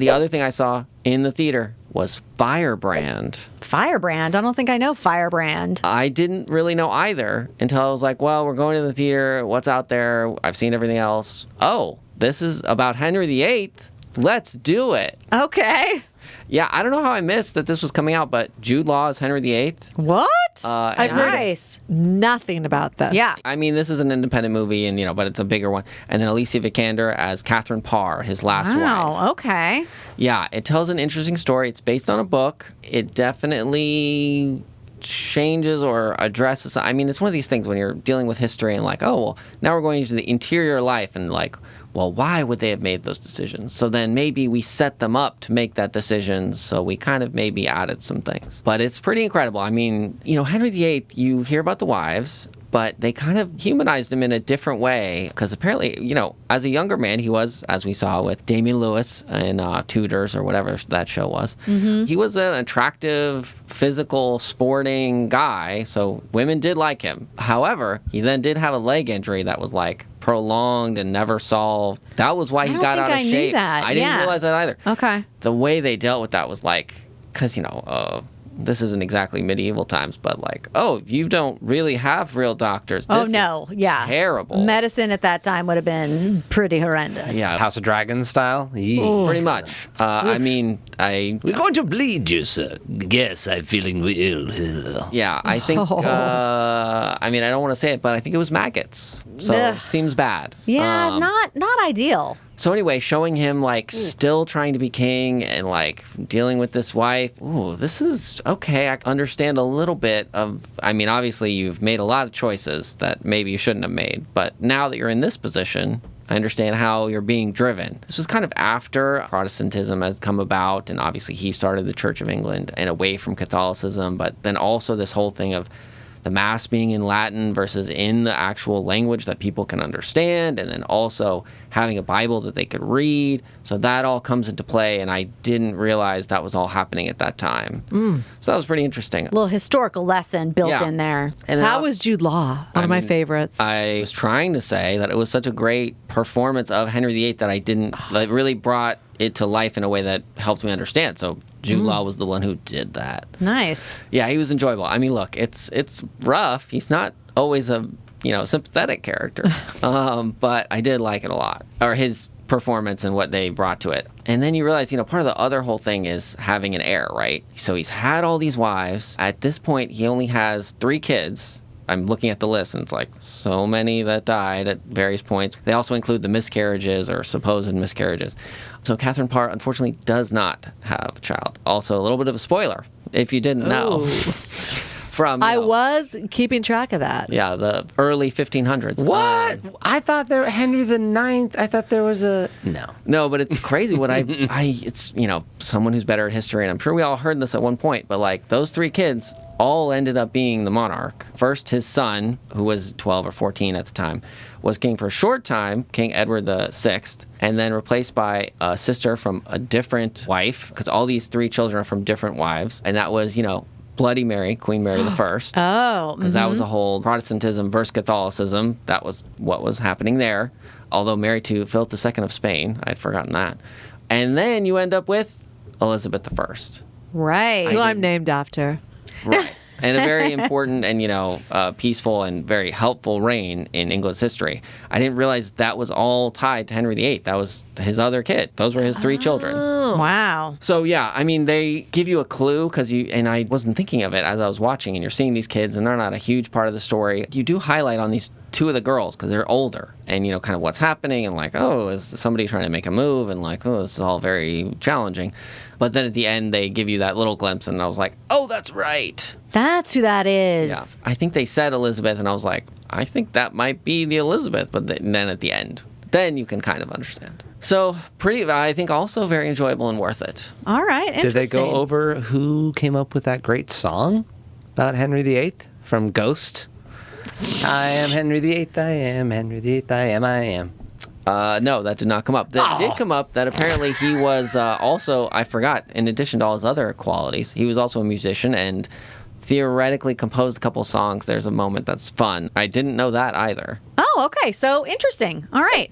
The other thing I saw in the theater was Firebrand. Firebrand? I don't think I know Firebrand. I didn't really know either until I was like, well, we're going to the theater. What's out there? I've seen everything else. Oh, this is about Henry VIII. Let's do it. Okay. Yeah, I don't know how I missed that this was coming out, but Jude Law is Henry VIII. What? I've heard nothing about this. Yeah. I mean, this is an independent movie, and but it's a bigger one. And then Alicia Vikander as Catherine Parr, his last wife. Wow, okay. Yeah, it tells an interesting story. It's based on a book. It definitely changes or addresses. I mean, it's one of these things when you're dealing with history and like, oh, well, now we're going into the interior life and like, well, why would they have made those decisions? So then maybe we set them up to make that decision. So we kind of maybe added some things. But it's pretty incredible. I mean, Henry VIII, you hear about the wives, but they kind of humanized him in a different way because apparently, as a younger man, he was, as we saw with Damian Lewis in Tudors or whatever that show was, he was an attractive, physical, sporting guy, so women did like him. However, he then did have a leg injury that was like prolonged and never solved. That was why he got out of shape. Knew that. I didn't realize that either. Okay. The way they dealt with that was like, because, this isn't exactly medieval times, but like, oh, you don't really have real doctors. This is terrible. Medicine at that time would have been pretty horrendous. Yeah. House of Dragons style? Pretty much. I mean, We're going to bleed you, sir. Yes, I'm feeling ill. Yeah, I think, I mean, I don't want to say it, but I think it was maggots. So it seems bad. Yeah, not ideal. So anyway, showing him like still trying to be king and like dealing with this wife. Ooh, this is okay. I understand a little bit of, I mean, obviously you've made a lot of choices that maybe you shouldn't have made. But now that you're in this position, I understand how you're being driven. This was kind of after Protestantism has come about. And obviously he started the Church of England and away from Catholicism. But then also this whole thing of the Mass being in Latin versus in the actual language that people can understand, and then also having a Bible that they could read. So that all comes into play, and I didn't realize that was all happening at that time. So that was pretty interesting. A little historical lesson built in there. And How was Jude Law? One of my favorites. I was trying to say that it was such a great performance of Henry VIII that I didn't, it really brought it to life in a way that helped me understand. So Jude Law was the one who did that. Nice. Yeah, he was enjoyable. I mean, look, it's rough. He's not always a sympathetic character, but I did like it a lot, or his performance and what they brought to it. And then you realize, part of the other whole thing is having an heir, right? So he's had all these wives. At this point, he only has 3 kids. I'm looking at the list, and it's like so many that died at various points. They also include the miscarriages or supposed miscarriages. So Catherine Parr, unfortunately, does not have a child. Also, a little bit of a spoiler, if you didn't know. From I was keeping track of that. Yeah, the early 1500s. What? I thought there Henry the Ninth. I thought there was a no, but it's crazy what it's someone who's better at history, and I'm sure we all heard this at one point. But like those 3 kids all ended up being the monarch. First, his son, who was 12 or 14 at the time, was king for a short time, King Edward VI, and then replaced by a sister from a different wife, because all these 3 children are from different wives, and that was Bloody Mary, Queen Mary the First. Oh. Because that was a whole Protestantism versus Catholicism. That was what was happening there. Although married to Philip II of Spain. I had forgotten that. And then you end up with Elizabeth I. Right. Who I'm named after. Right. And a very important and, peaceful and very helpful reign in England's history. I didn't realize that was all tied to Henry VIII. That was his other kid. Those were his 3 children. Wow. So, yeah, I mean, they give you a clue and I wasn't thinking of it as I was watching, and you're seeing these kids, and they're not a huge part of the story. You do highlight on these 2 of the girls because they're older and, kind of what's happening and like, oh, is somebody trying to make a move and like, oh, this is all very challenging. But then at the end, they give you that little glimpse, and I was like, oh, that's right. That's who that is. Yeah. I think they said Elizabeth, and I was like, I think that might be the Elizabeth. But then at the end, then you can kind of understand. So I think also very enjoyable and worth it. All right, interesting. Did they go over who came up with that great song about Henry VIII from Ghost? I am Henry VIII, I am Henry VIII, I am. No, that did not come up. That did come up that apparently he was also, I forgot, in addition to all his other qualities, he was also a musician and theoretically composed a couple songs. There's a moment that's fun. I didn't know that either. Oh, okay. So interesting. All right.